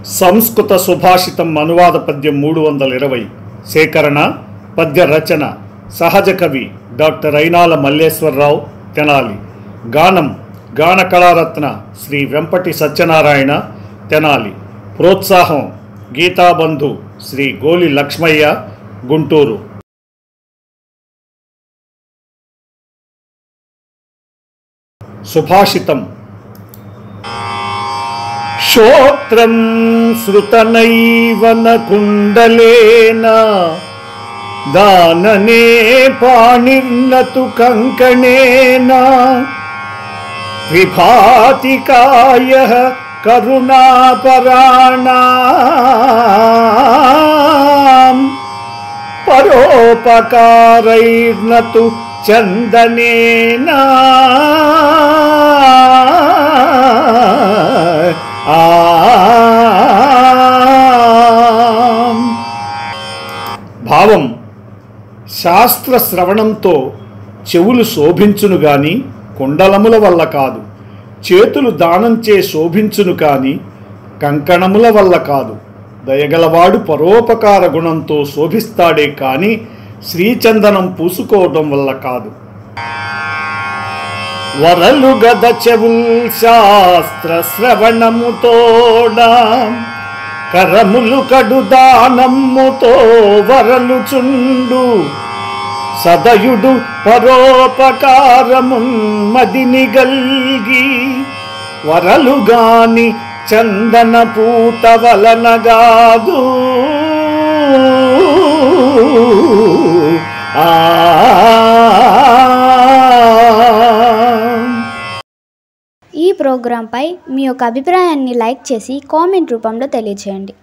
సంస్కృత సుభాషితం అనువాద పద్యం 320 సేకరణ పద్య రచన సహజ కవి డాక్టర్ అయినాల మల్లేశ్వరరావు తెనాలి. గానం గాన కళారత్న శ్రీ వెంపటి సత్యనారాయణ తెనాలి. ప్రోత్సాహం గీతాబంధు శ్రీ గోలి లక్ష్మయ్య గుంటూరు. సుభాషితం. శ్రోత్రం శ్రుతనైవ న కుండలేన దాననే పాణిర్నతు కంకణేన విభాతి కాయః కరుణాపరాణాం పరోపకారైర్నతు చందనేన భావం. శాస్త్ర శ్రవణంతో చెవులు శోభించును గాని కుండలముల వల్ల కాదు, చేతులు దానంచే శోభించును కాని కంకణముల వల్ల కాదు. దయగలవాడు పరోపకార గుణంతో శోభిస్తాడే కాని శ్రీచందనం పూసుకోవడం వల్ల కాదు. వరలు గద చెవుల్ శాస్త్ర శ్రవణముతోడా కరములు కడు దానమ్ముతో వరలు చుండు సదయుడు పరోపకారమున్ మదిని గల్గి వరలు గాని చందన పూత వలనగాదు. ఈ ప్రోగ్రాంపై మీ యొక్క అభిప్రాయాన్ని లైక్ చేసి కామెంట్ రూపంలో తెలియజేయండి.